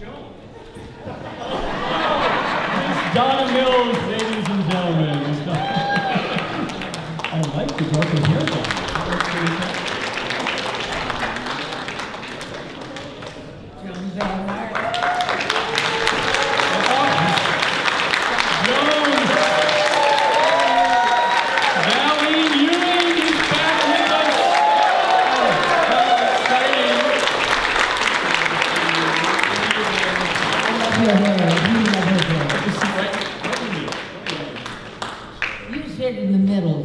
Joan. Miss Donna Mills, ladies and gentlemen. I like the broken haircut. Joan Bernhardt. Joan. Valley Ewing is back with us. How exciting. You sit in the middle.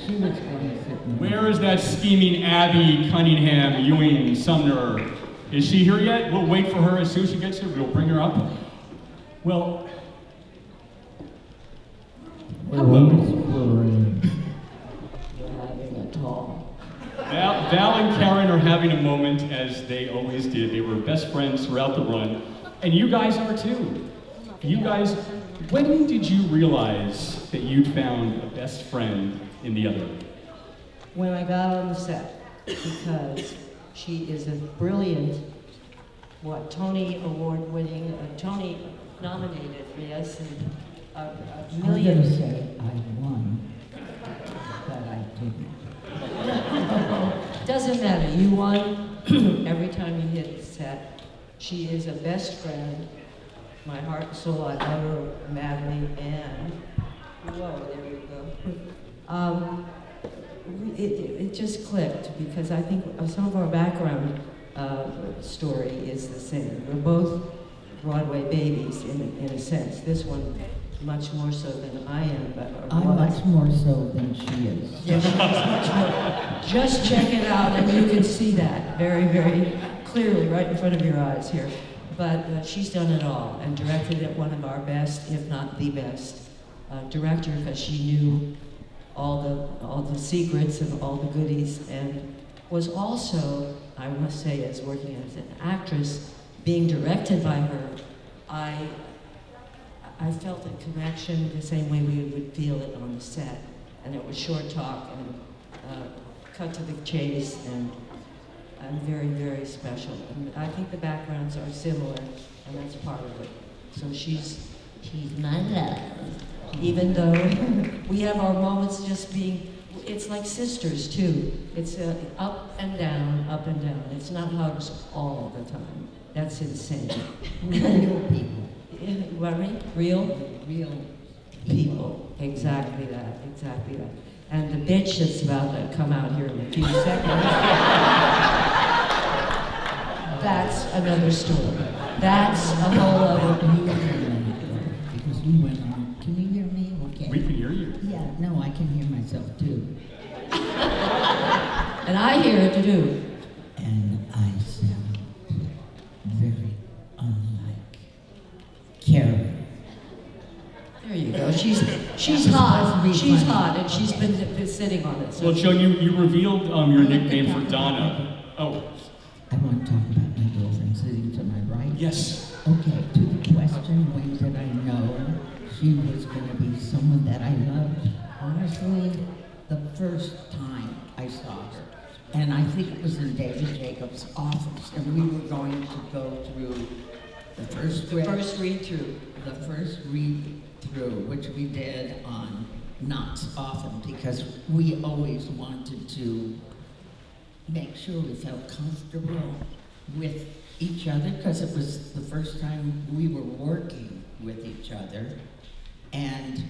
She was going to sit in the Where is that scheming Abby Cunningham Ewing Sumner? Is she here yet? We'll wait for her. As soon as she gets here, we'll bring her up. Well, hello. You're having a talk. Val and Karen are having a moment, as they always did. They were best friends throughout the run. And you guys are too. You guys, when did you realize that you'd found a best friend in the other? When I got on the set, because she is a brilliant, Tony Award-winning, Tony nominated, yes, and a million. I'm going to say I won, but I didn't. Doesn't matter, you won every time you hit the set. She is a best friend, my heart and soul. I love her madly, and whoa, there we go. It just clicked because I think some of our background story is the same. We're both Broadway babies in a sense. This one much more so than I am, but I'm much more so than she is. Yes, she's much more. Just check it out, and you can see that very, very clearly right in front of your eyes here. But she's done it all and directed at one of our best, if not the best, director, because she knew all the secrets and all the goodies, and was also, I must say, as working as an actress, being directed by her, I felt a connection the same way we would feel it on the set, and it was short talk and cut to the chase and very, very special. And I think the backgrounds are similar, and that's part of it. So she's my love. Even though we have our moments just being, it's like sisters too. It's up and down, up and down. It's not hugs all the time. That's insane. Real people. What, real? Real people. Exactly that, exactly that. And the bitch that's about to come out here in a few seconds, that's another story. That's a whole other... Because we went on. Can you hear me? Okay. We can hear you. Yeah, no, I can hear myself too. And I hear it too. And I sound very unlike Karen. There you go. She's hot. She's hot, and she's been sitting on it. So. Well, Joan, you revealed your nickname for Donna. Oh. I want to talk about my girlfriend sitting to my right. Yes. Okay, to the question, when did I know she was going to be someone that I loved? Honestly, the first time I saw her. And I think it was in David Jacobs' office, and we were going to go through the first read-through. The first read-through, which we did on Knots Often, because we always wanted to make sure we felt comfortable with each other, because it was the first time we were working with each other. And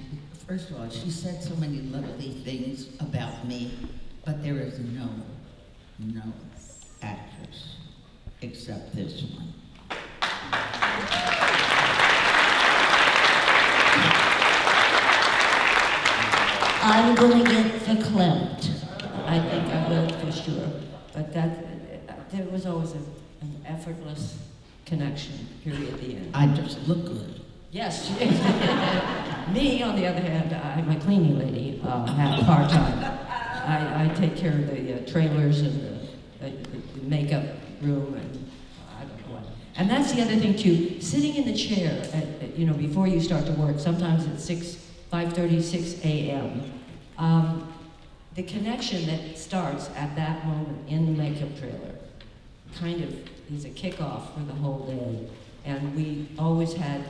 first of all, she said so many lovely things about me, but there is no actress except this one. I'm gonna get verklempt. I think I will for sure. But there was always an effortless connection, period, at the end. I just look good. Yes, she is. Me, on the other hand, I'm a cleaning lady, part-time. I take care of the trailers and the makeup room and I don't know what. And that's the other thing too, sitting in the chair, before you start to work, sometimes at 5:30, 6 a.m., the connection that starts at that moment in the makeup trailer kind of is a kickoff for the whole day. And we always had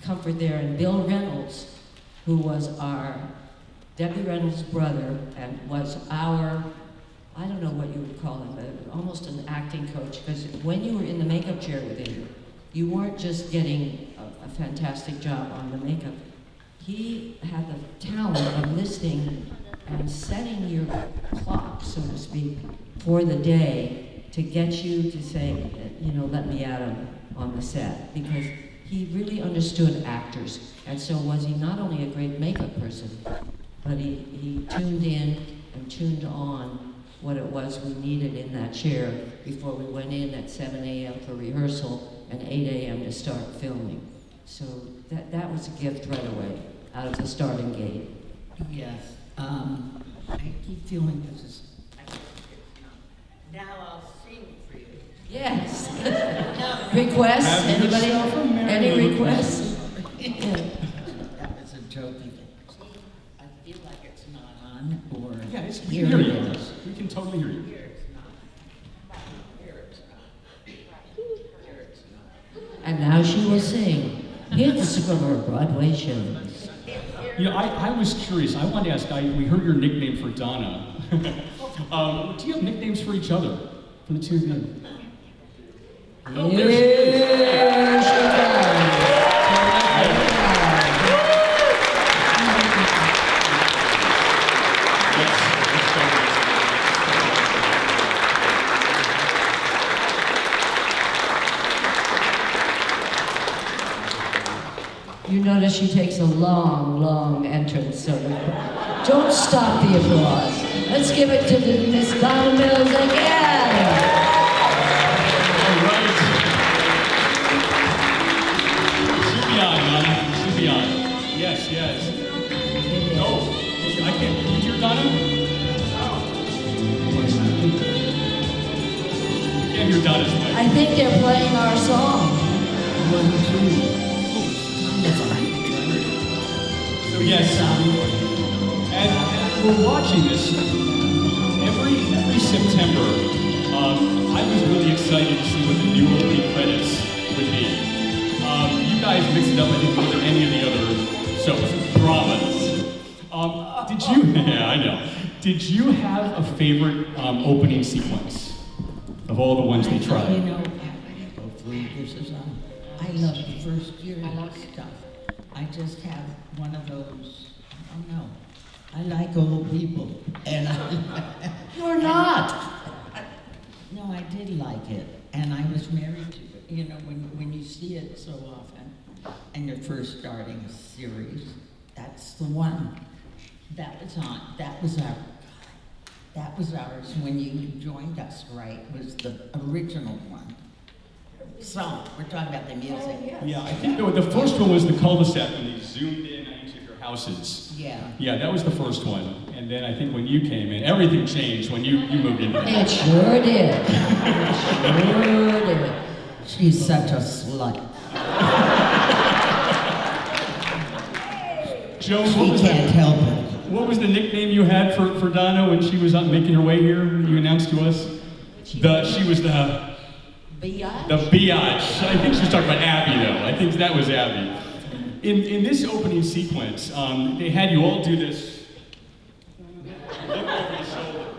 comfort there. And Bill Reynolds, who was Debbie Reynolds' brother and was our, I don't know what you would call him, but almost an acting coach, because when you were in the makeup chair with him, you weren't just getting a fantastic job on the makeup. He had the talent of listening and setting your clock, so to speak, for the day to get you to say, let me at him on the set, because he really understood actors. And so was he not only a great makeup person, but he tuned in and tuned on what it was we needed in that chair before we went in at 7 a.m. for rehearsal and 8 a.m. to start filming. So that was a gift right away, out of the starting gate. Yes. I keep feeling this is. Now I'll sing for you. Yes. Requests? Have Anybody? yourself a merry Any little requests? That was a joking thing. I feel like it's not on, or Yeah, we here can it hear you. is. We can totally hear you. Here it's not. Here it's not. Here it's not. And now she will sing hits from her Broadway shows. I was curious. I wanted to ask, we heard your nickname for Donna. Do you have nicknames for each other, for the two of you? Oh, Here there she is. she comes. You notice she takes a long, long entrance, so don't stop the applause. Let's give it to the Miss Donna Mills again. All right. Should be on, Donna. Should be on. Yes, yes. No, I can't. Can you hear Donna? Can't hear Donna's mic. I think they're playing our song. 1, 2. So yes, and we're watching this every September. I was really excited to see what the new opening credits would be. You guys mixed it up, I think, more than any of the other shows, dramas. Did you? Yeah, I know. Did you have a favorite opening sequence of all the ones they tried? Hopefully this is on. I love the first year stuff. I just have one of those, I don't know. I like old people, and You're not. no, I did like it, and I was married to it. When you see it so often, and you're first starting a series, that's the one. That was on. That was ours when you joined us, right? Was the original one. So we're talking about the music. Yeah, I think the first one was the cul-de-sac when they zoomed in on each of your houses. Yeah. Yeah, that was the first one. And then I think when you came in, everything changed when you moved in. It sure did. It sure did. She's such a slut. Joan, She can't help it. what was the nickname you had for Donna when she was making her way here? You announced to us? She was the biatch. I think she was talking about Abby, though. I think that was Abby. In this opening sequence, they had you all do this look over the shoulder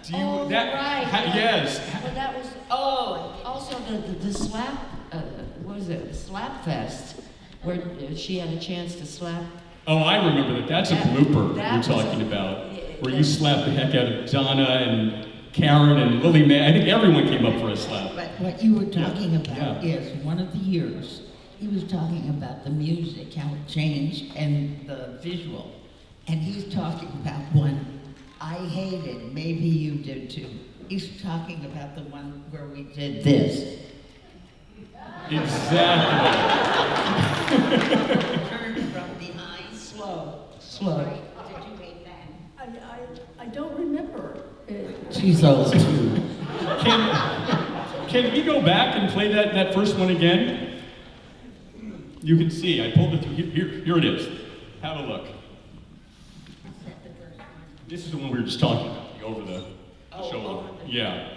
thing. Right. Yes. Well, that was, also the slap, what was it, slap fest, where she had a chance to slap. Oh, I remember that. That's a blooper that you're was talking about, where you slapped the heck out of Donna and Karen and Lily Mae. I think everyone came up for a slap. But what you were talking about Yeah. is one of the years, he was talking about the music, how it changed, and the visual. And he's talking about one I hated, maybe you did too. He's talking about the one where we did this. Exactly. Turn from behind, slow. Did you hate that? I don't remember. She's old too. Can we go back and play that first one again? You can see, I pulled it through. Here it is. Have a look. This is the one we were just talking about, the over the shoulder. Yeah.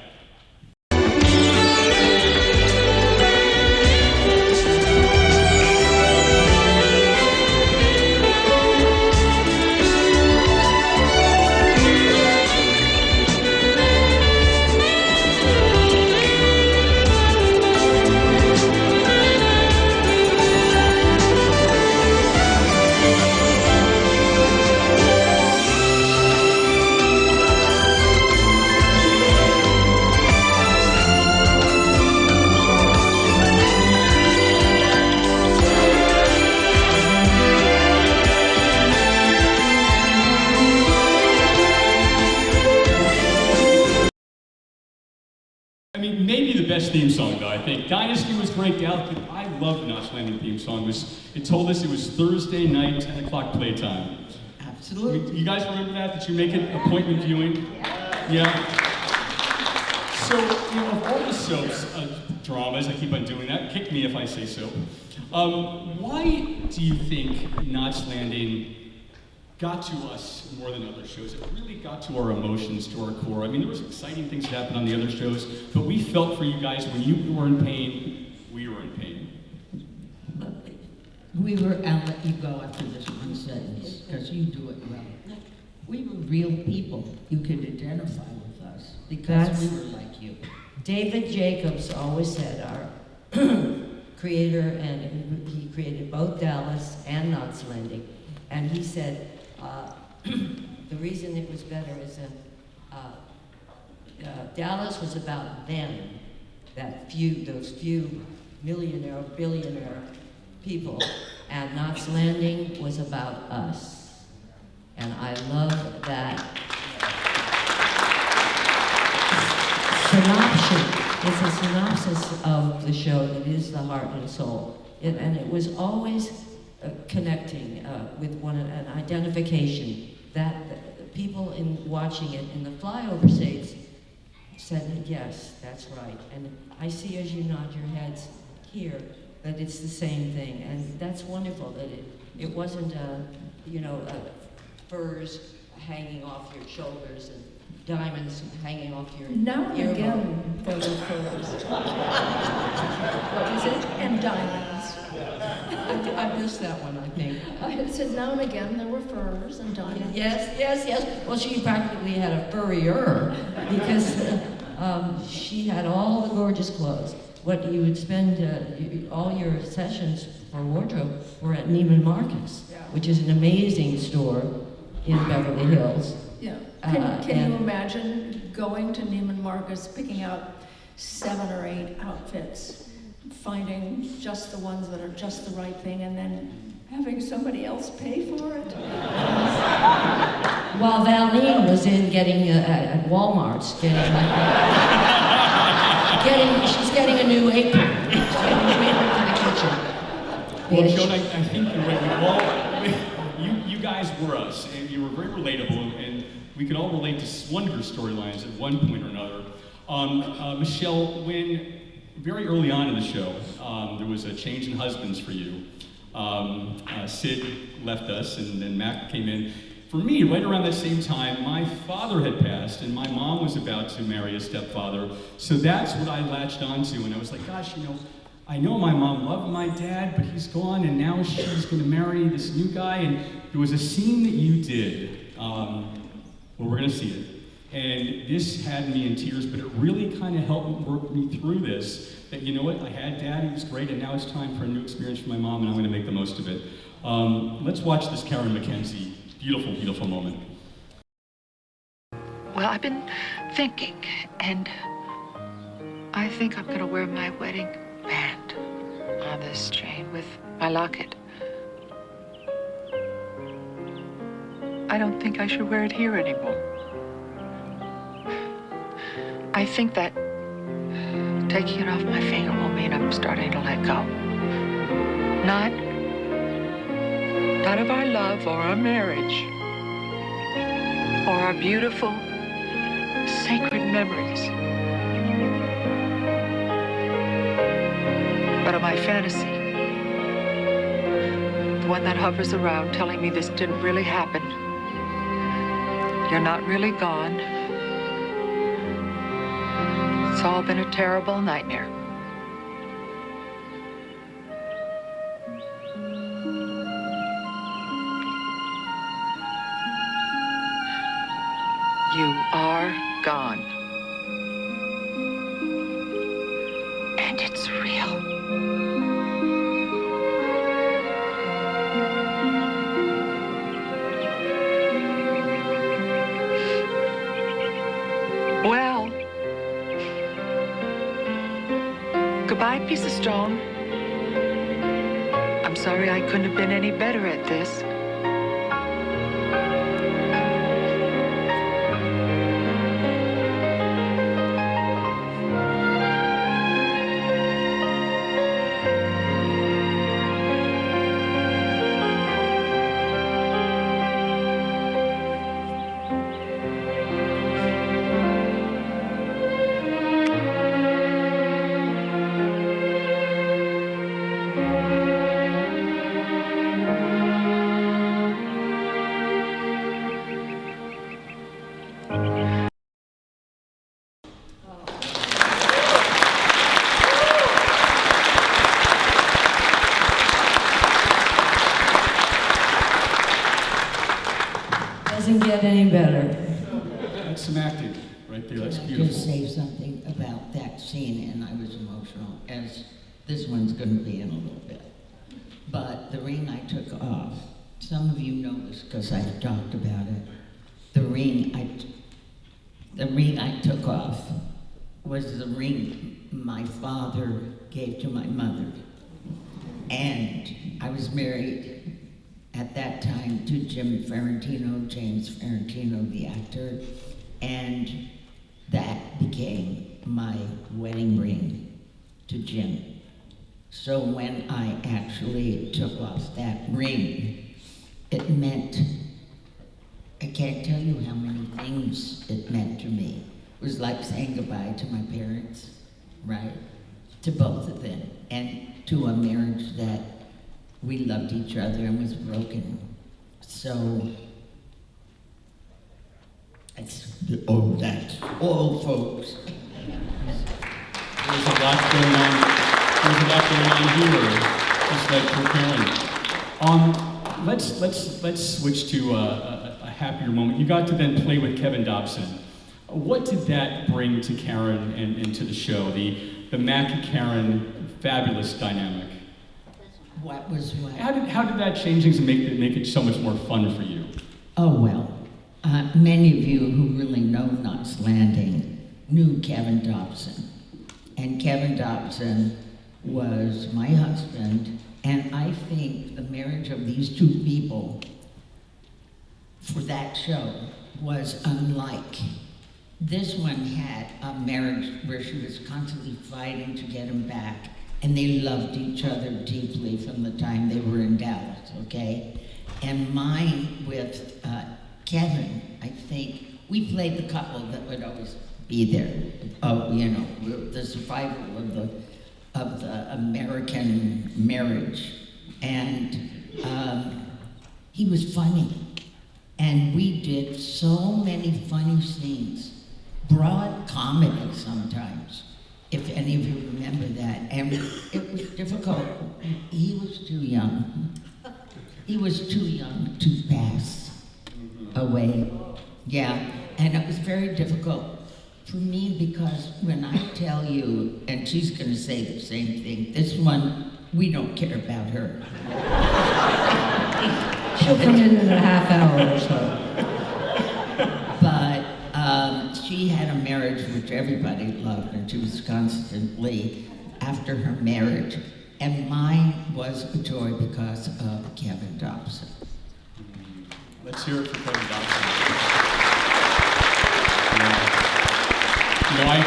I mean, maybe the best theme song, though, I think. Dynasty was great. I loved Knots Landing theme song. It told us it was Thursday night, 10 o'clock playtime. Absolutely. You guys remember that? Did you make it appointment viewing? Yeah. So, of all the soaps, dramas, I keep on doing that. Kick me if I say so. Why do you think Knots Landing got to us more than other shows? It really got to our emotions, to our core. I mean, there was exciting things that happened on the other shows, but we felt for you guys when you were in pain, we were in pain. I'll let you go after this one sentence, because you do it well. We were real people. You could identify with us, because we were like you. David Jacobs always said, our creator, and he created both Dallas and Knots Landing, and he said, the reason it was better is that Dallas was about them, those few millionaire, billionaire people, and Knots Landing was about us. And I love that synopsis. It's a synopsis of the show that is the heart and soul. And it was always connecting with an identification that the people in watching it in the flyover seats said, yes, that's right. And I see as you nod your heads here that it's the same thing. And that's wonderful that it wasn't, furs hanging off your shoulders and diamonds hanging off your Now and earlobe. again, there were furs. What was it? And diamonds. I missed that one, I think. I said now and again, there were furs and diamonds. Yes. Well, she practically had a furrier because she had all the gorgeous clothes. What you would spend all your sessions for wardrobe were at Neiman Marcus, which is an amazing store in Beverly Hills. Yeah. Can you imagine going to Neiman Marcus, picking out 7 or 8 outfits, finding just the ones that are just the right thing, and then having somebody else pay for it? While Valene was in getting at Walmart's, she's getting a new apron. She's getting a new apron for the kitchen. Well, Joan, I think you're right. You guys were us, and you were very relatable, and we could all relate to one of your storylines at one point or another. Michele, when very early on in the show, there was a change in husbands for you. Sid left us, and then Mac came in. For me, right around that same time, my father had passed, and my mom was about to marry a stepfather. So that's what I latched onto, and I was like, gosh, I know my mom loved my dad, but he's gone, and now she's going to marry this new guy. And there was a scene that you did, well, we're going to see it. And this had me in tears, but it really kind of helped work me through this. That, you know what, I had dad, he was great, and now it's time for a new experience for my mom, and I'm going to make the most of it. Let's watch this Karen McKenzie. Beautiful, beautiful moment. Well, I've been thinking, and I think I'm going to wear my wedding band on this chain with my locket. I don't think I should wear it here anymore. I think that taking it off my finger will mean I'm starting to let go. Not of our love or our marriage or our beautiful, sacred memories, but of my fantasy, the one that hovers around telling me this didn't really happen. You're not really gone. It's all been a terrible nightmare. You are gone. And it's real. Well, goodbye, piece of stone. I'm sorry I couldn't have been any better at this. dear. That's Can I beautiful. just say something about that scene, and I was emotional, as this one's going to be in a little bit. But the ring I took off, some of you know this because I've talked about it. The ring I took off was the ring my father gave to my mother. And I was married at that time to James Ferrantino, the actor, and that became my wedding ring to Jim. So when I actually took off that ring, it meant, I can't tell you how many things it meant to me. It was like saying goodbye to my parents, right? To both of them, and to a marriage that we loved each other and was broken. So, that's all, folks. There's a lot going on. There's a lot going on here, just like for Karen. Let's switch to a happier moment. You got to then play with Kevin Dobson. What did that bring to Karen and to the show? The Mac Karen fabulous dynamic. What was what? How did that change things and make it so much more fun for you? Oh, well, many of you who really know Knots Landing knew Kevin Dobson. And Kevin Dobson was my husband, and I think the marriage of these two people for that show was unlike. This one had a marriage where she was constantly fighting to get him back, and they loved each other deeply from the time they were in Dallas, okay? And mine with Kevin, I think, we played the couple that would always be there. Oh, you know, the survival of the American marriage. And he was funny. And we did so many funny scenes. Broad comedy sometimes, if any of you remember that. And it was difficult. He was too young. He was too young to pass away. Yeah, and it was very difficult for me because when I tell you, and she's gonna say the same thing, this one, we don't care about her. She'll come in a half hour or so. But she had a marriage which everybody loved, and she was constantly after her marriage. And mine was a joy because of Kevin Dobson. Let's hear it for Kevin Dobson. You know, I've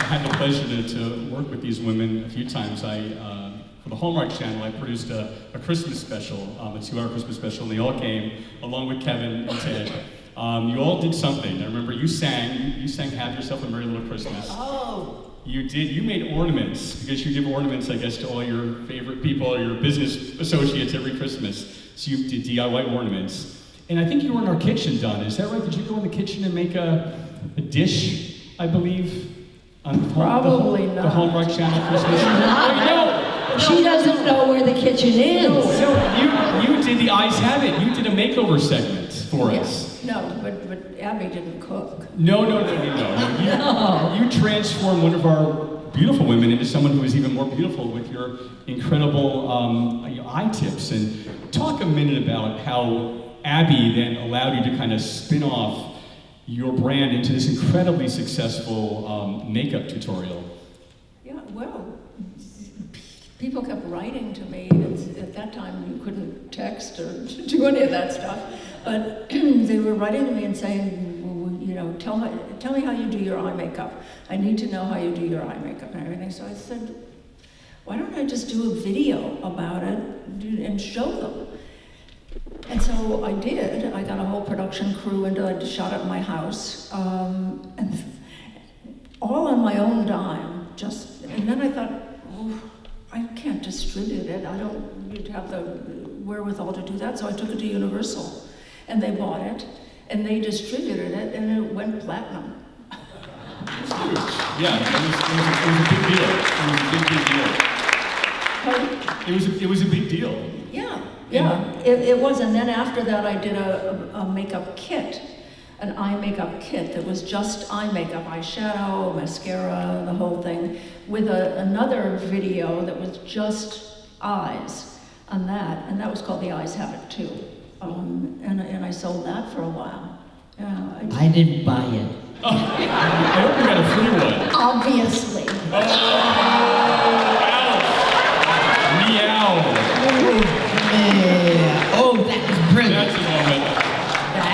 had the pleasure to work with these women a few times. For the Hallmark Channel, I produced a Christmas special, a 2-hour Christmas special, and they all came along with Kevin and Ted. You all did something. I remember you sang "Have Yourself a Merry Little Christmas." Oh! You did. You made ornaments because you give ornaments, I guess, to all your favorite people, your business associates every Christmas. So you did DIY ornaments, and I think you were in our kitchen, Donna. Is that right? Did you go in the kitchen and make a dish? I believe on Probably the not. Hallmark Channel Christmas. No. She doesn't know where the kitchen is. No, you did the Eyes Have It. You did a makeover segment for us. No, but Abby didn't cook. No. You transformed one of our beautiful women into someone who is even more beautiful with your incredible eye tips. And talk a minute about how Abby then allowed you to kind of spin off your brand into this incredibly successful makeup tutorial. Yeah, well, people kept writing to me. At that time, you couldn't text or do any of that stuff. But they were writing to me and saying, well, you know, tell me how you do your eye makeup. I need to know how you do your eye makeup and everything. So I said, why don't I just do a video about it and show them? And so I did. I got a whole production crew and I shot it in my house. And all on my own dime. And then I thought, oh, I can't distribute it. I don't have the wherewithal to do that. So I took it to Universal. And they bought it, and they distributed it, and it went platinum. It's huge. Yeah, it was a big deal. It was a big deal. Yeah. It was. And then after that, I did a makeup kit. an eye makeup kit that was just eye makeup, eyeshadow, mascara, the whole thing, with another video that was just eyes on that, and that was called The Eyes Have It Too. And I sold that for a while. Yeah, I didn't buy it. Oh, I hope you got a free one. obviously. Oh, ouch. Meow. Yeah. Oh, that was brilliant. That's a moment.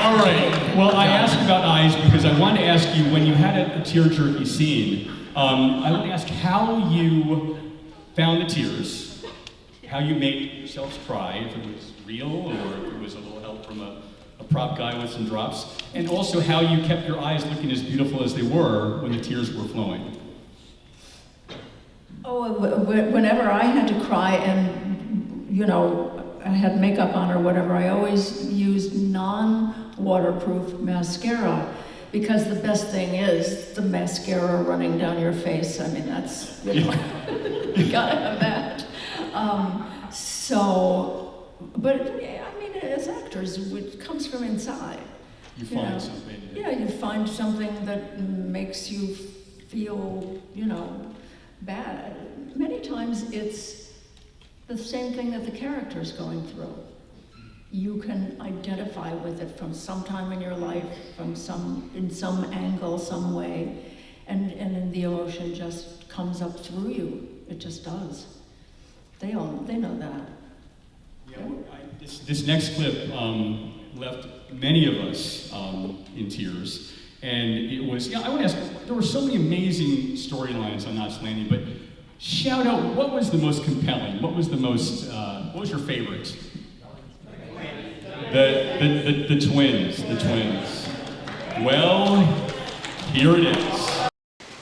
All right. Well, I asked about eyes because I wanted to ask you, when you had a tear-jerky scene, I want to ask how you found the tears, how you made yourselves cry, if it was real or if it was a little help from a prop guy with some drops, and also how you kept your eyes looking as beautiful as they were when the tears were flowing. Oh, whenever I had to cry and, you know, I had makeup on or whatever, I always used non-waterproof mascara, because the best thing is the mascara running down your face. I mean, that's, you know, you gotta have that. But yeah, I mean, as actors, it comes from inside. You know. find something. Yeah, you find something that makes you feel, you know, bad. Many times it's the same thing that the character's going through. You can identify with it from some time in your life, in some angle, some way, and then the emotion just comes up through you. It just does. They know that. Yeah, this next clip left many of us in tears, and it was, I want to ask, there were so many amazing storylines on Knots Landing, but shout out, what was the most compelling? What was the most, what was your favorite? The twins. Well, here it is.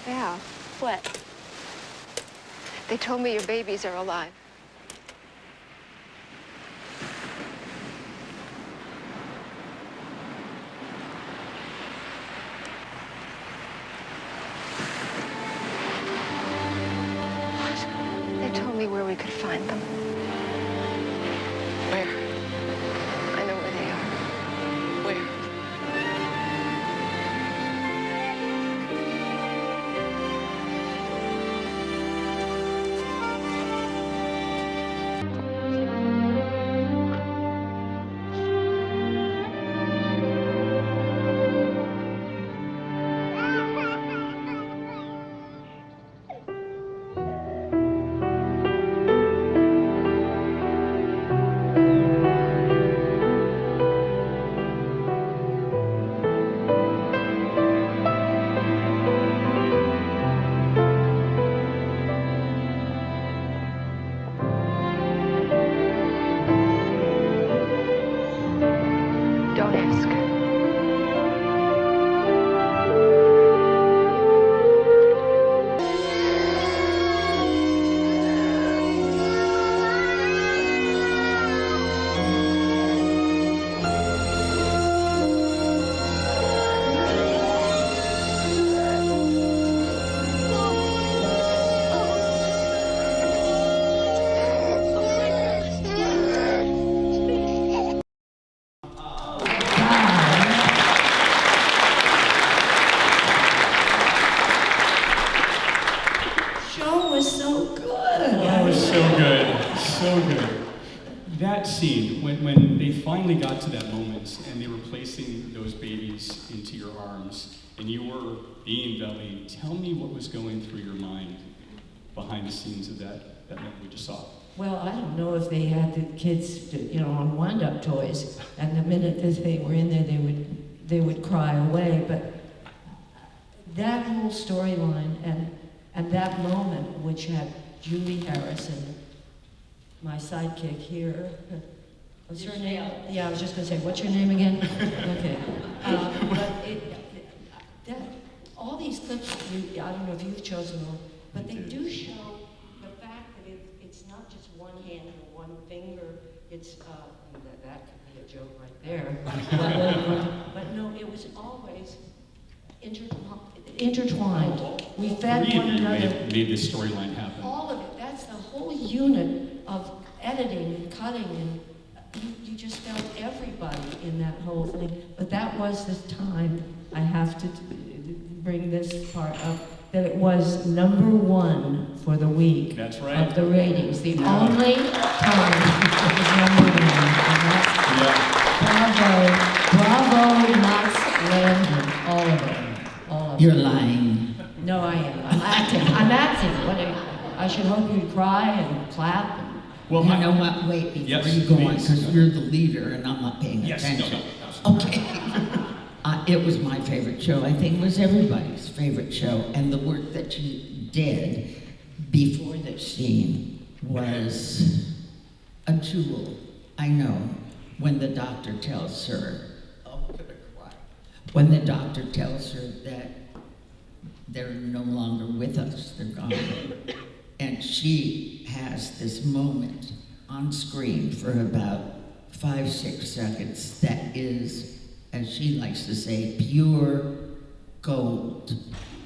Yeah, what? They told me your babies are alive. They told me where we could find them. Where? I know where they are. Where? Don't ask. Show was so good. Oh, it was so good, so good. That scene, when they finally got to that moment and they were placing those babies into your arms and you were being belly, tell me what was going through your mind behind the scenes of that moment we just saw. Well, I don't know if they had the kids, on wind-up toys, and the minute that they were in there, they would cry away. But that whole storyline and that moment, which had Julie Harrison, my sidekick here. What's her name? Yeah, I was just going to say, what's your name again? Okay. But all these clips, I don't know if you've chosen them, but they do show the fact that it's not just one hand or one finger. It's that could be a joke right there. But no, it was always intertwined. We fed one another. Made this storyline happen. All of it. That's the whole unit of editing and cutting, and you just felt everybody in that whole thing. But that was the time, I have to bring this part up, that it was #1 for the week. That's right. Of the ratings. The only time it was #1. And that's bravo, Knots, Landon, all of them. All of You're them. lying. No, I am. I'm acting. I'm acting. I should hope you'd cry and clap. Well, You know what, wait, before Yes, you go on, please. because you're the leader and I'm not paying Yes, attention. no. Okay. It was my favorite show. I think it was everybody's favorite show. And the work that you did before the scene was a jewel. I know, when the doctor tells her, oh, I'm gonna cry. When the doctor tells her that they're no longer with us, they're gone. And she has this moment on screen for about 5-6 seconds that is, as she likes to say, pure gold.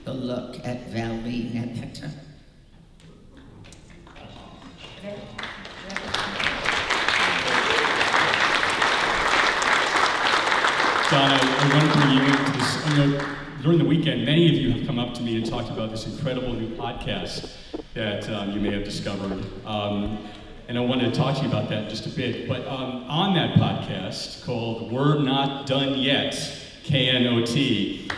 The look at Valene at that time. Donna, I want to bring you into this. I know during the weekend, many of you have come up to me and talked about this incredible new podcast that you may have discovered. And I wanted to talk to you about that in just a bit. But on that podcast called We're Not Done Yet, KNOT,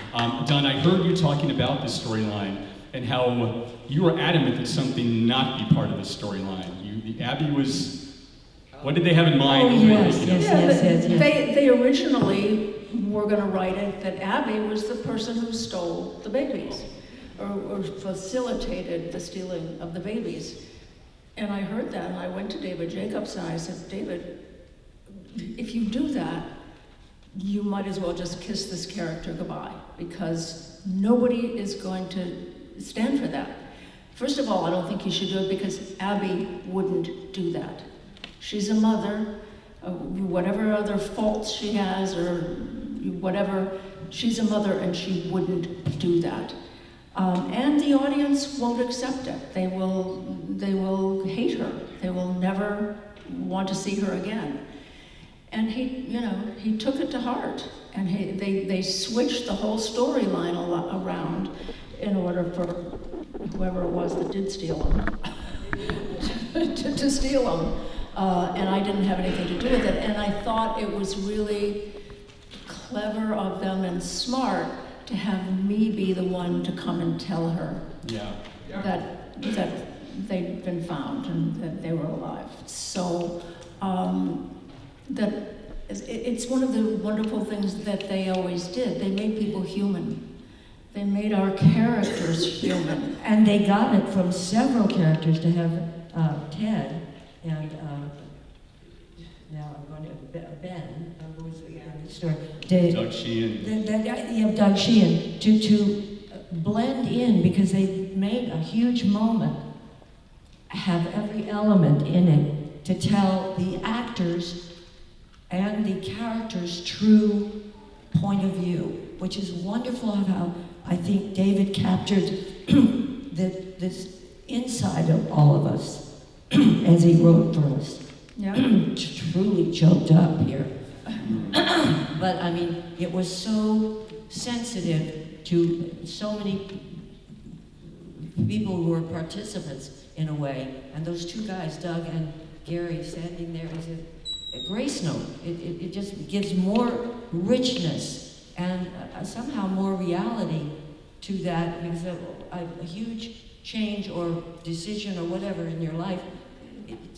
Donna, I heard you talking about this storyline and how you were adamant that something not be part of the storyline. Abby was, what did they have in mind? Oh, yes, yes. They originally were going to write it that Abby was the person who stole the babies, or facilitated the stealing of the babies. And I heard that, and I went to David Jacobs and I said, David, if you do that, you might as well just kiss this character goodbye, because nobody is going to stand for that. First of all, I don't think you should do it because Abby wouldn't do that. She's a mother, whatever other faults she has or whatever, she's a mother and she wouldn't do that. And the audience won't accept it. They will hate her. They will never want to see her again. And he took it to heart. And they switched the whole storyline around in order for whoever it was that did steal them to steal them. And I didn't have anything to do with it. And I thought it was really clever of them and smart to have me be the one to come and tell her that they'd been found and that they were alive. So that it's one of the wonderful things that they always did. They made people human. They made our characters human. And they got it from several characters to have Ted and now I'm going to Ben, who was in the story. Doug Sheehan. Doug Sheehan, to blend in, because they made a huge moment, have every element in it to tell the actors and the characters' true point of view, which is wonderful how I think David captured this inside of all of us as he wrote for us. Yeah. Truly choked up here. But I mean, it was so sensitive to so many people who were participants in a way. And those two guys, Doug and Gary, standing there is a grace note. It just gives more richness and somehow more reality to that, because a huge change or decision or whatever in your life,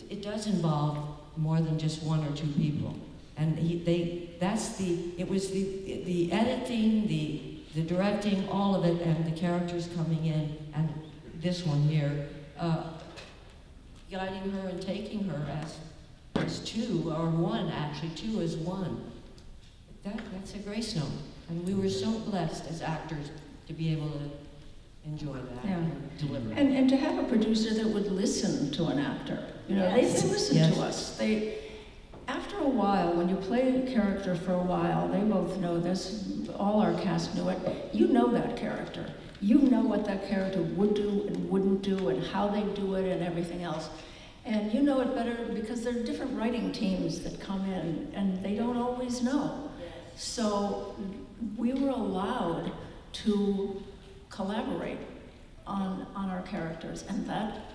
it does involve more than just one or two people. And it was the editing, the directing, all of it, and the characters coming in, and this one here, guiding her and taking her as two, or one actually, two as one. That's a grace note. And we were so blessed as actors to be able to enjoy that and deliver. And to have a producer that would listen to an actor. They listen to us. After a while, when you play a character for a while, they both know this, all our cast knew it, you know that character. You know what that character would do and wouldn't do and how they do it and everything else. And you know it better because there are different writing teams that come in and they don't always know. So we were allowed to collaborate on our characters, and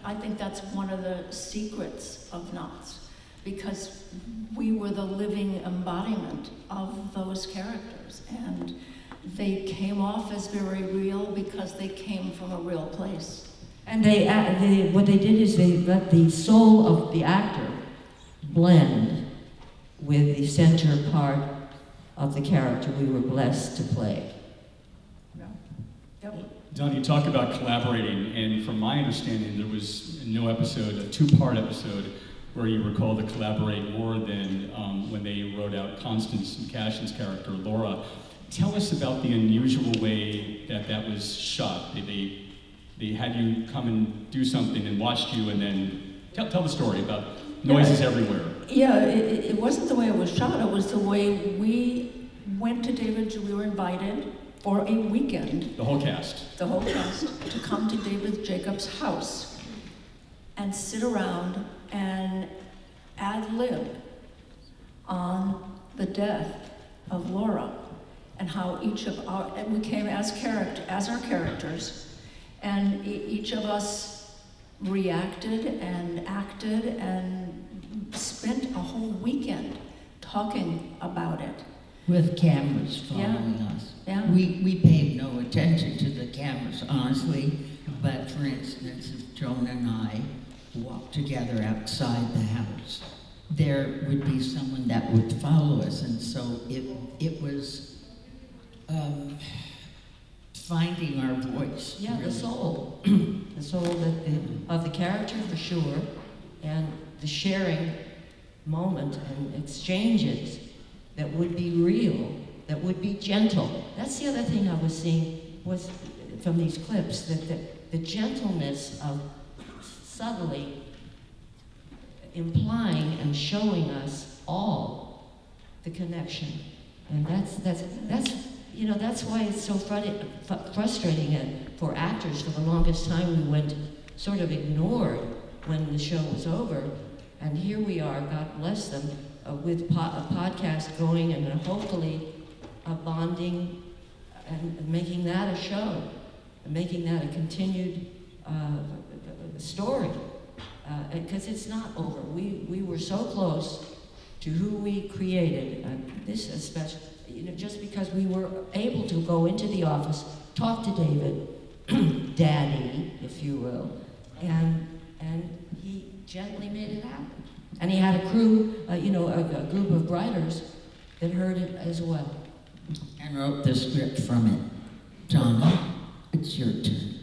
I think that's one of the secrets of Knots, because we were the living embodiment of those characters, and they came off as very real because they came from a real place. And what they did is they let the soul of the actor blend with the center part of the character we were blessed to play. Yep. Donna, you talk about collaborating, and from my understanding, there was no episode, a two-part episode, where you were called to collaborate more than when they wrote out Constance and Cashin's character, Laura. Tell us about the unusual way that was shot. They had you come and do something and watched you, and then tell the story about noises everywhere. Yeah, it wasn't the way it was shot, it was the way we went to David, we were invited for a weekend. The whole cast. The whole cast, to come to David Jacobs' house and sit around and ad-lib on the death of Laura and how each of and we came as our characters, and each of us reacted and acted and spent a whole weekend talking about it. With cameras following us. Yeah. We paid no attention to the cameras, honestly, but for instance, if Joan and I walked together outside the house, there would be someone that would follow us, and so it was finding our voice. Yeah, really. the soul. The soul of the character, for sure, and the sharing moment and exchanges that would be real, that would be gentle. That's the other thing I was seeing was from these clips, that the gentleness of subtly implying and showing us all the connection. And that's why it's so frustrating for actors. For the longest time we went sort of ignored when the show was over. And here we are, God bless them, with a podcast going and hopefully bonding and making that a show, and making that a continued story. Because it's not over. We were so close to who we created. This especially, just because we were able to go into the office, talk to David, Daddy, if you will, and he gently made it happen. And he had a crew, a group of writers that heard it as well. And wrote the script from it. Donna, it's your turn.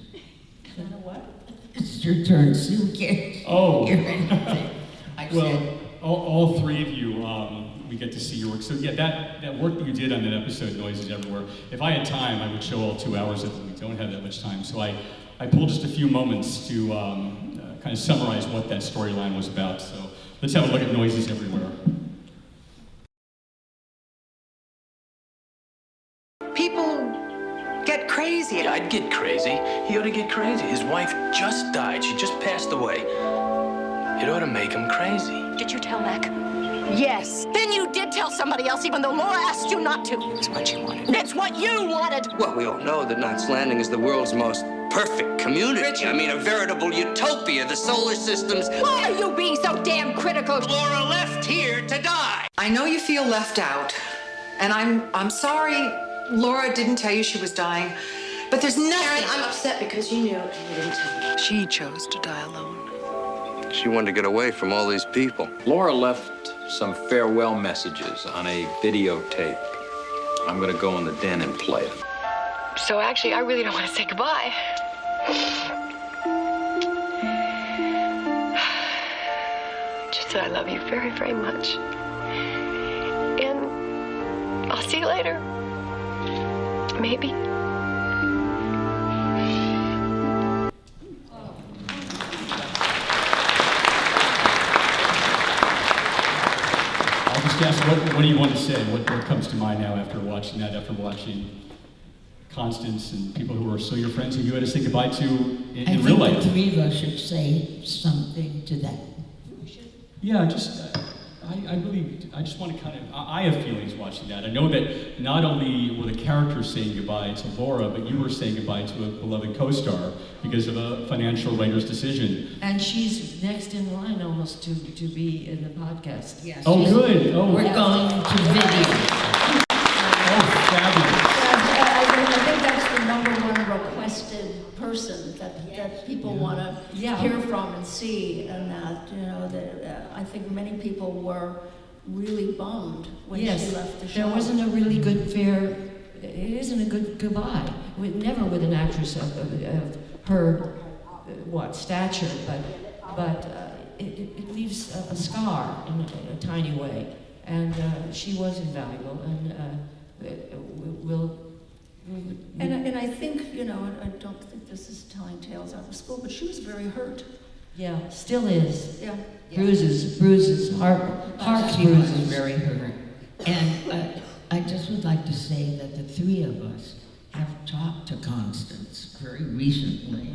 Donna what? It's your turn, Sue. You can't hear anything. Well, all three of you, we get to see your work. So yeah, that work that you did on that episode, Noises Everywhere, if I had time, I would show all 2 hours of it. We don't have that much time. So I pulled just a few moments to kind of summarize what that storyline was about. So let's have a look at Noises Everywhere. People get crazy. Yeah, I'd get crazy. He ought to get crazy. His wife just died. She just passed away. It ought to make him crazy. Did you tell Mac? Yes. Then you did tell somebody else, even though Laura asked you not to. It's what you wanted. It's what you wanted. Well, we all know that Knots Landing is the world's most perfect community. Richard. I mean, a veritable utopia. The solar system's... Why are you being so damn critical? Laura left here to die. I know you feel left out, and I'm sorry Laura didn't tell you she was dying, but there's nothing... Karen, I'm upset because you knew and you didn't tell me. She chose to die alone. She wanted to get away from all these people. Laura left some farewell messages on a videotape. I'm gonna go in the den and play it. So actually, I really don't want to say goodbye. Just that I love you very, very much. And I'll see you later. Maybe. I'll just ask, what do you want to say? What comes to mind now after watching that, after watching Constance and people who are still your friends who you had to say goodbye to in real I life? think the three of us should say something to that Yeah, I just want to kind of, I have feelings watching that. I know that not only were the characters saying goodbye to Laura, but you were saying goodbye to a beloved co-star because of a financial writer's decision. And she's next in line almost to be in the podcast. Yes. Oh, good. Oh, We're going to video. Oh, fabulous. I think that's the number one requested person that people want to hear from and see, and that, I think many people were really bummed when she left the show. There wasn't a really good it isn't a good goodbye. Never with an actress of her, stature, but it leaves a scar in a tiny way. And she was invaluable, and And I think, I don't think this is telling tales out of school, but she was very hurt. Yeah, still is. Yeah. Bruises, heart She was bruises. very hurt. And I just would like to say that the three of us have talked to Constance very recently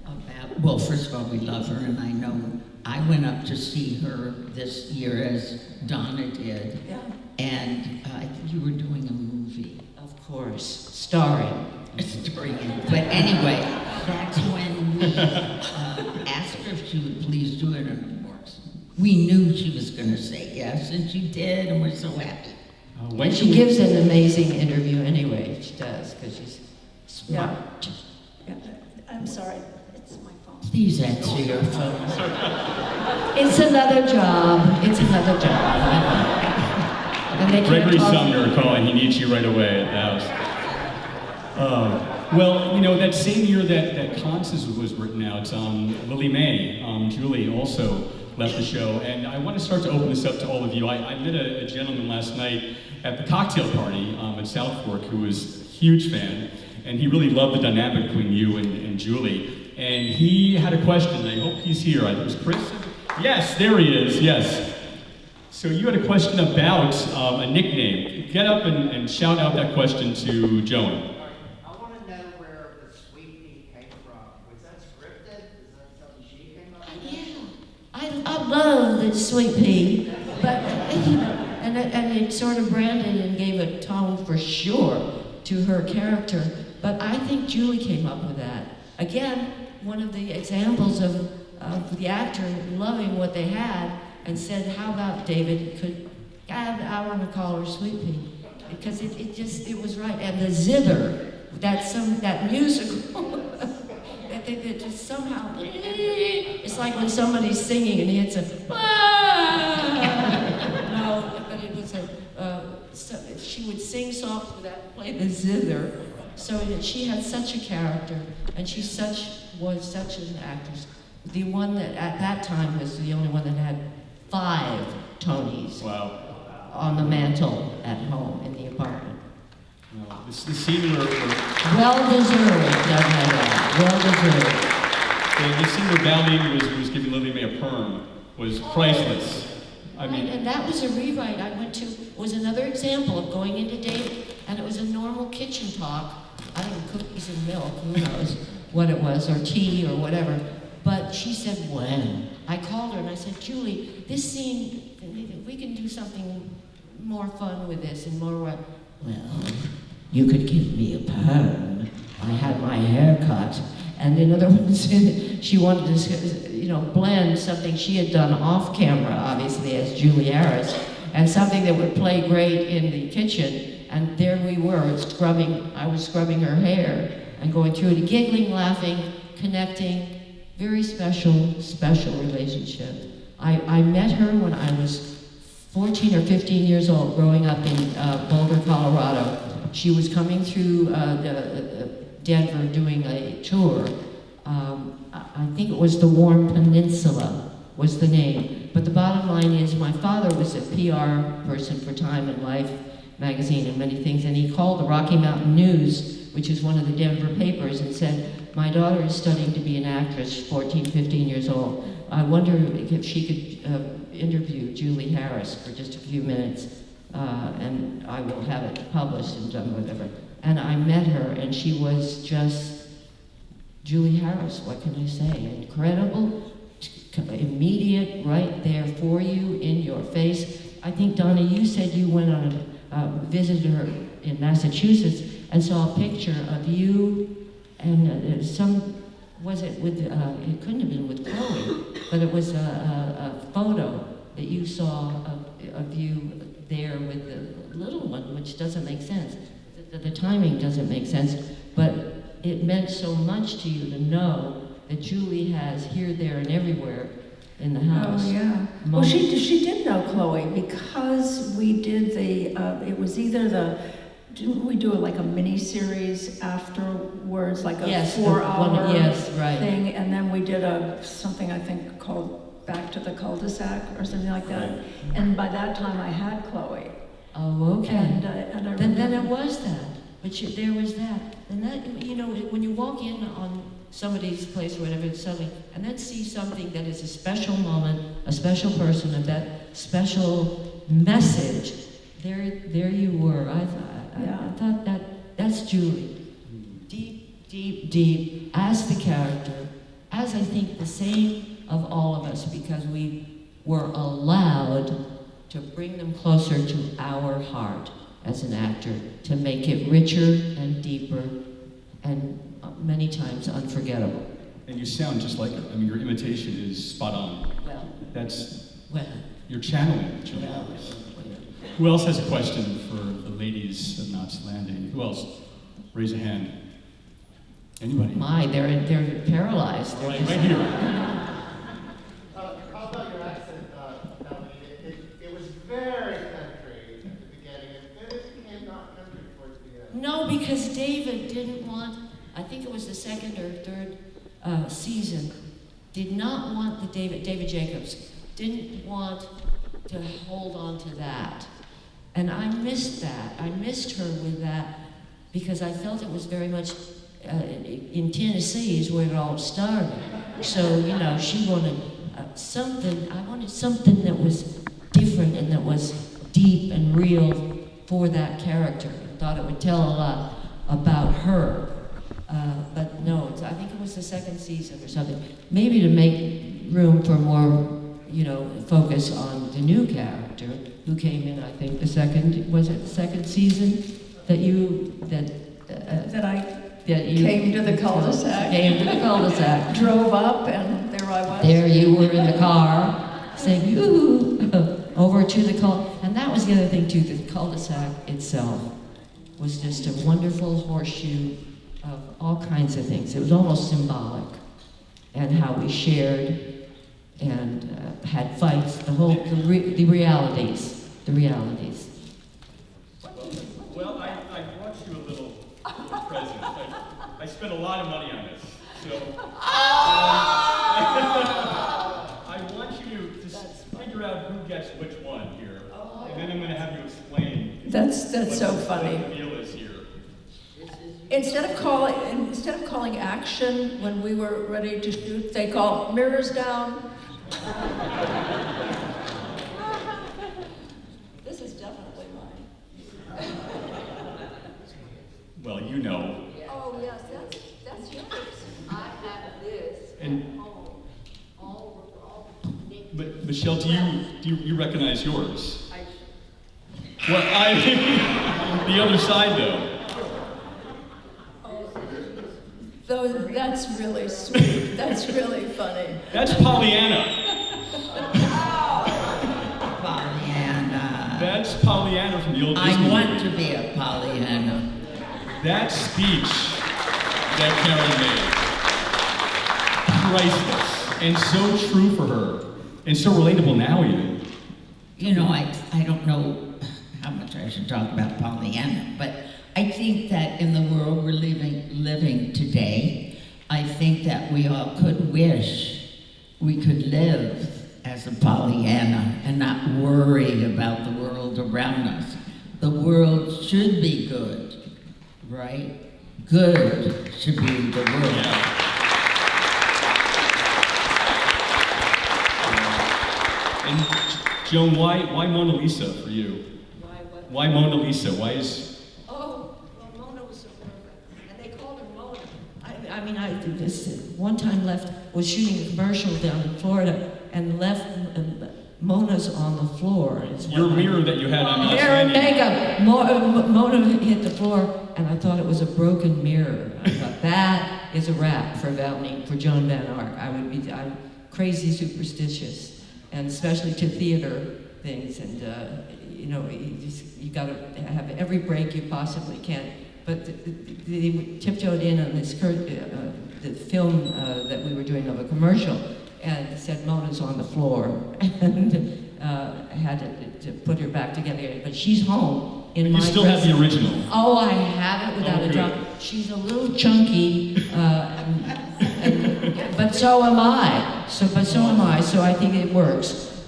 about, well, first of all, we love her, and I know I went up to see her this year as Donna did. Yeah. And I think you were doing a movie. Of course, starring. But anyway, that's when we asked her if she would please do it, and of course, we knew she was going to say yes, and she did, and we're so happy. And she gives an amazing interview anyway, she does, because she's smart. Yeah. I'm sorry, it's my phone. Please answer your phone. It's another job. And they can't Gregory talk- Sumner calling, he needs you right away at the house. Well, that same year that Constance was written out, Lily May, Julie, also left the show. And I want to start to open this up to all of you. I met a gentleman last night at the cocktail party at Southfork who was a huge fan. And he really loved the dynamic between you and Julie. And he had a question. I hope he's here. It was Chris? Yes, there he is, yes. So you had a question about a nickname. Get up and shout out that question to Joan. I want to know where the sweet pea came from. Was that scripted? Is that something she came up with? Yeah, I love the sweet pea, but and it sort of branded and gave a tone for sure to her character. But I think Julie came up with that. Again, one of the examples of the actor loving what they had and said, "How about David? I want to call her Sweet Pea," because it was right. And the zither, that musical. That just somehow, it's like when somebody's singing and he hits a, no, but it was she would sing songs without play the zither, so that she had such a character, and she was such an actress. The one that at that time was the only one that had 5 Tonys on the mantle at home in the apartment. The scene where Well deserved, well deserved. the scene where Valley was giving Lily May a perm was priceless. I mean, And that was a rewrite I went to, was another example of going into David, and it was a normal kitchen talk. I don't know, cookies and milk, who knows what it was, or tea or whatever. But she said, when? I called her and I said, Julie, this scene, we can do something more fun with this and more, well, you could give me a perm. I had my hair cut. And in other words, she wanted to, blend something she had done off camera, obviously, as Julie Harris, and something that would play great in the kitchen. And there we were, I was scrubbing her hair and going through it, giggling, laughing, connecting. Very special relationship. I met her when I was 14 or 15 years old, growing up in Boulder, Colorado. She was coming through Denver doing a tour. I think it was the Warm Peninsula was the name. But the bottom line is my father was a PR person for Time and Life magazine and many things, and he called the Rocky Mountain News, which is one of the Denver papers, and said, my daughter is studying to be an actress, 14, 15 years old. I wonder if she could interview Julie Harris for just a few minutes, and I will have it published and done whatever. And I met her, and she was just Julie Harris, what can I say? Incredible, immediate, right there for think, Donna, you said you went on visited her in Massachusetts and saw a picture of you and was it with, it couldn't have been with Chloe, but it was a photo that you saw of you there with the little one, which doesn't make sense. The timing doesn't make sense, but it meant so much to you to know that Julie has here, there, and everywhere in the house. Oh, yeah. Well, she did know Chloe because we did it was either didn't we do like a mini-series afterwards, like a 4-hour right. thing, and then we did something I think called Back to the Cul-de-Sac or something like that. Right. And by that time I had Chloe. Oh, okay. And I then it was that. But there was that. And that, when you walk in on somebody's place or whatever, suddenly, and then see something that is a special moment, a special person, and that special message, there you were. I thought that's Julie. Deep, deep, deep, as the character, as I think the same of all of us, because we were allowed to bring them closer to our heart as an actor, to make it richer and deeper and many times unforgettable. And you sound just like her. I mean, your imitation is spot on. Well, you're channeling Julie. Who else has a question for the ladies of Knots Landing? Who else? Raise a hand. Anybody? They're paralyzed. Right here. How about your accent, Melanie? It was very country at the beginning, and then it became not country towards the end. No, because David didn't want, I think it was the second or third season, did not want David Jacobs, didn't want to hold on to that. And I missed that. I missed her with that because I felt it was very much in Tennessee is where it all started. So, she wanted something, I wanted something that was different and that was deep and real for that character. I thought it would tell a lot about her. But no, I think it was the second season or something. Maybe to make room for more, focus on the new character who came in, I think, the second season that you came to the cul-de-sac. Came to the cul-de-sac. Drove up, and there I was. There you were in the car, saying, "Yoo!" over to the and that was the other thing too. The cul-de-sac itself was just a wonderful horseshoe of all kinds of things. It was almost symbolic, and how we shared and had fights. The realities. Well, I brought you a little present. I spent a lot of money on this, so I want you to figure out who gets which one here, and then I'm going to have you explain. That's so funny. What the deal is here. Instead of calling action when we were ready to shoot, they call mirrors down. This is definitely mine. Well, you know. Oh yes, that's yours. I have this And, at home. but Michele, do you recognize yours? Well, the other side though. Though that's really sweet. That's really funny. That's Pollyanna. Pollyanna. That's Pollyanna from the old Disney I want movie. to be a Pollyanna. That speech that Karen made, priceless, and so true for her, and so relatable now even. I don't know how much I should talk about Pollyanna, but I think that in the world we're living today, I think that we all could wish we could live as a Pollyanna and not worry about the world around us. The world should be good, right? Good should be the world. Yeah. And Joan, why Mona Lisa for you? Why Mona Lisa? Why is... Mona was so perfect, and they called her Mona. I did this one time was shooting a commercial down in Florida, and left Mona's on the floor. It's Your mirror that you had on Knots hair and Landing. makeup. Mona hit the floor, and I thought it was a broken mirror. I thought that is a wrap for Joan Van Ark. I'm crazy superstitious, and especially to theater things. And you got to have every break you possibly can. But they tiptoed in on this the film that we were doing of a commercial, and said Mona's on the floor, and I had to put her back together. But she's home in my You still have the original. Oh, I have it without a good. doubt. She's a little chunky, but so am I. So am I. So I think it works.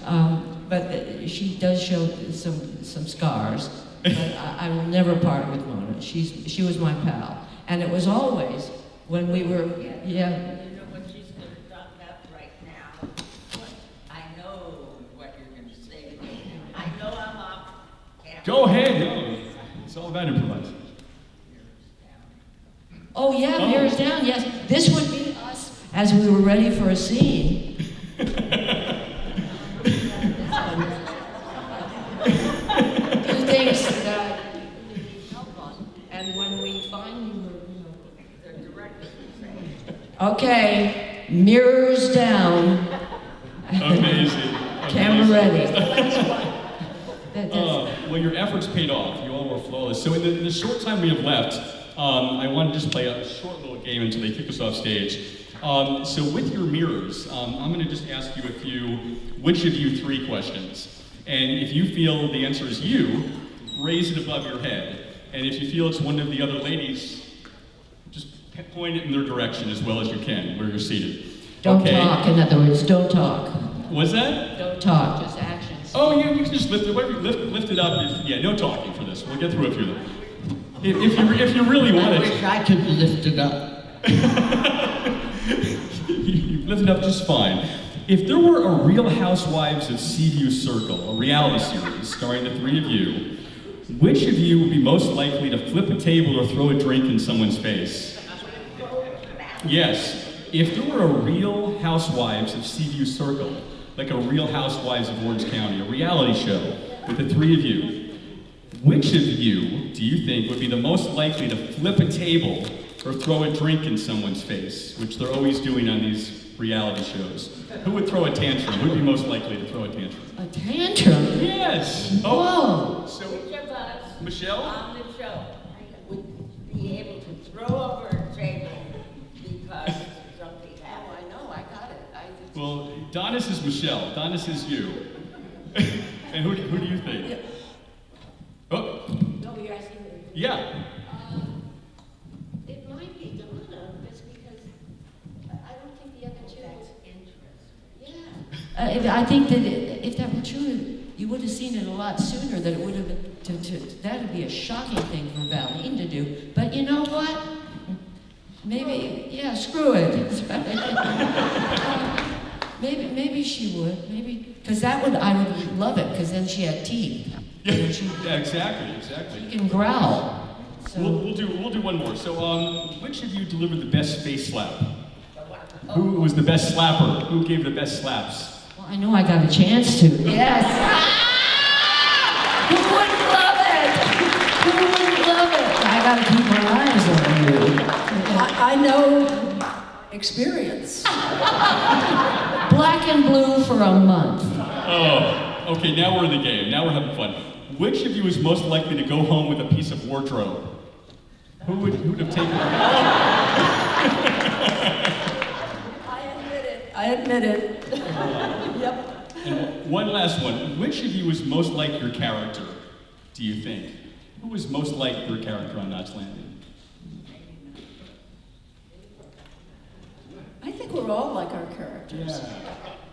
But she does show some scars. But I will never part with Mona. She was my pal, and it was always when we were yeah. Go ahead. No, it's all about improvising. Oh yeah, mirrors down. Yes, this would be us as we were ready for a scene. Do things that we need help on, and when we find the director. Okay, mirrors down. Amazing. Camera ready. Well, your efforts paid off. You all were flawless. So in the short time we have left, I want to just play a short little game until they kick us off stage. So with your mirrors, I'm going to just ask you which of you 3 questions. And if you feel the answer is you, raise it above your head. And if you feel it's one of the other ladies, just point it in their direction as well as you can, where you're seated. Don't talk, in other words, don't talk. What's that? Don't talk, just actions. Oh, you can just lift it up. Yeah, no talking for this. We'll get through a few of them. If you really want I it. wish I could lift it up. You lift it up just fine. If there were a Real Housewives of Seaview Circle, a reality series starring the 3 of you, which of you would be most likely to flip a table or throw a drink in someone's face? Yes. If there were a Real Housewives of Seaview Circle, like a Real Housewives of Orange County, a reality show with the 3 of you, which of you do you think would be the most likely to flip a table or throw a drink in someone's face, which they're always doing on these reality shows? Who would throw a tantrum? Who would be most likely to throw a tantrum? A tantrum? Yes. Whoa. So, Michele? On the show, would be able to throw over a table because something happened. I know, I got it. Well, Donna says Michele. Donna says you. And who do you think? Yeah. Oh. No, you're asking me. Yeah. It might be Donna, just because I don't think the other two. That's interesting. Yeah. I think that if that were true, you would have seen it a lot sooner. That it would have been that would be a shocking thing for Valine to do. But you know what? Maybe screw it. Maybe she would. Maybe because I would love it because then she had teeth. Yeah, exactly. She can growl. So. We'll do one more. So, which of you delivered the best face slap? Who was the best slapper? Who gave the best slaps? Well, I know I got a chance to. Yes. Who wouldn't love it? Who wouldn't love it? I got to keep my eyes on you. I know experience. Black and blue for a month. Oh, okay. Now we're in the game. Now we're having fun. Which of you is most likely to go home with a piece of wardrobe? Who would have taken it? I admit it. Yep. And one last one. Which of you is most like your character, do you think? Who is most like your character on Knots Landing? I think we're all like our characters.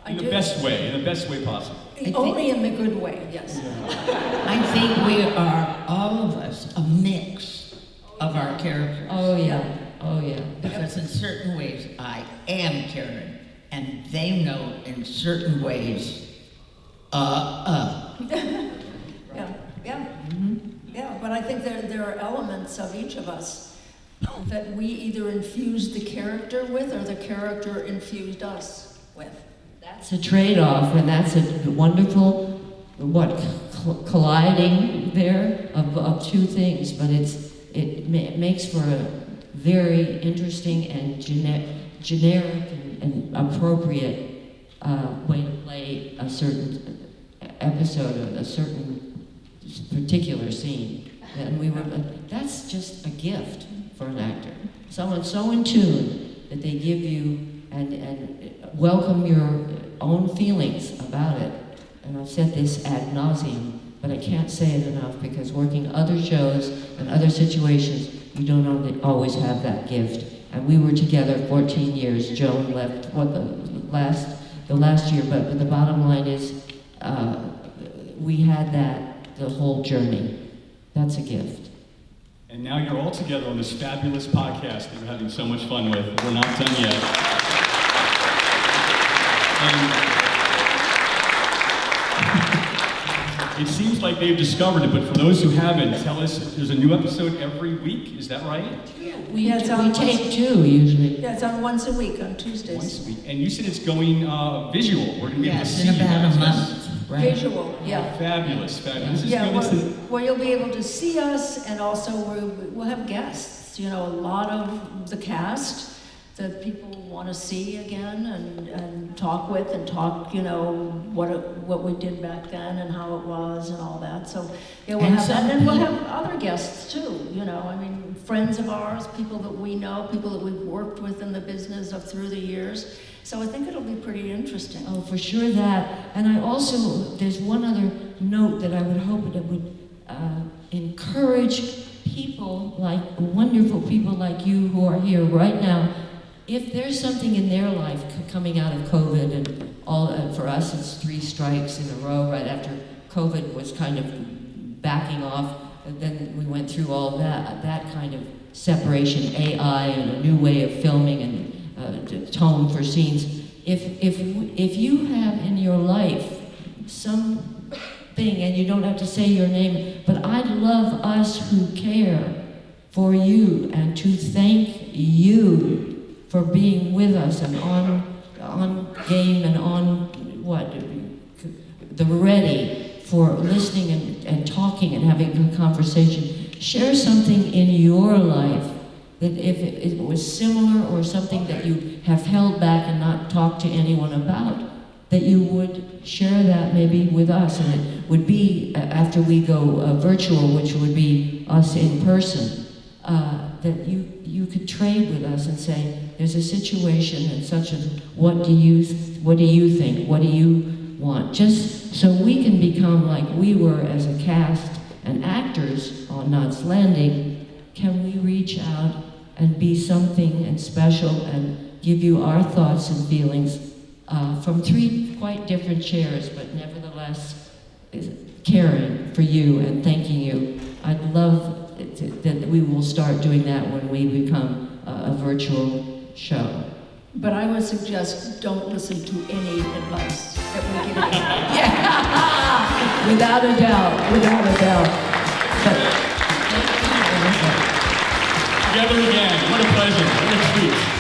In the best way possible. Only in the good way, yes. I think we are, all of us, a mix of our characters. Oh yeah. Because in certain ways, I am Karen, and they know in certain ways, Yeah, but I think there are elements of each of us that we either infused the character with or the character infused us with. that's a trade-off, and that's a wonderful, colliding there of two things, but it makes for a very interesting and generic and appropriate way to play a certain episode of a certain particular scene. And that's just a gift for an actor. Someone so in tune that they give you and welcome your own feelings about it. And I've said this ad nauseum, but I can't say it enough, because working other shows and other situations, you don't always have that gift. And we were together 14 years. Joan left the last year, but the bottom line is we had that the whole journey. That's a gift. And now you're all together on this fabulous podcast that you're having so much fun with. We're not done yet. And it seems like they've discovered it, but for those who haven't, tell us, there's a new episode every week, is that right? We take two usually. Yeah, it's on once a week, on Tuesdays. Once a week. And you said it's going visual. We're going to be able to see in you about guys. a month. Right. Visual, yeah. Fabulous, fabulous. This is Yeah, good. where you'll be able to see us, and also we'll have guests. You know, a lot of the cast that people want to see again and talk with and talk, you know, what we did back then and how it was and all that. So yeah, we'll have that. And then we'll have other guests too, you know, I mean, friends of ours, people that we know, people that we've worked with in the business through the years. So I think it'll be pretty interesting. Oh, for sure that. And I also, there's one other note that I would hope that would encourage people like, wonderful people like you who are here right now. If there's something in their life coming out of COVID, and all, for us it's 3 strikes in a row right after COVID was kind of backing off, and then we went through all that kind of separation, AI and a new way of filming and tone for scenes. If you have in your life something, and you don't have to say your name, but I'd love us who care for you and to thank you for being with us and on game and on the ready for listening and talking and having a conversation. Share something in your life that if it was similar or something that you have held back and not talked to anyone about, that you would share that maybe with us, and it would be after we go virtual, which would be us in person, that you could trade with us and say, there's a situation and such a, what do you think? What do you want? Just so we can become like we were as a cast and actors on Knots Landing. Can we reach out and be something and special and give you our thoughts and feelings from 3 quite different chairs, but nevertheless caring for you and thanking you. I'd love that we will start doing that when we become a virtual show. But I would suggest don't listen to any advice that we give you. Yeah, without a doubt, without a doubt. Together again, what a pleasure, what a treat.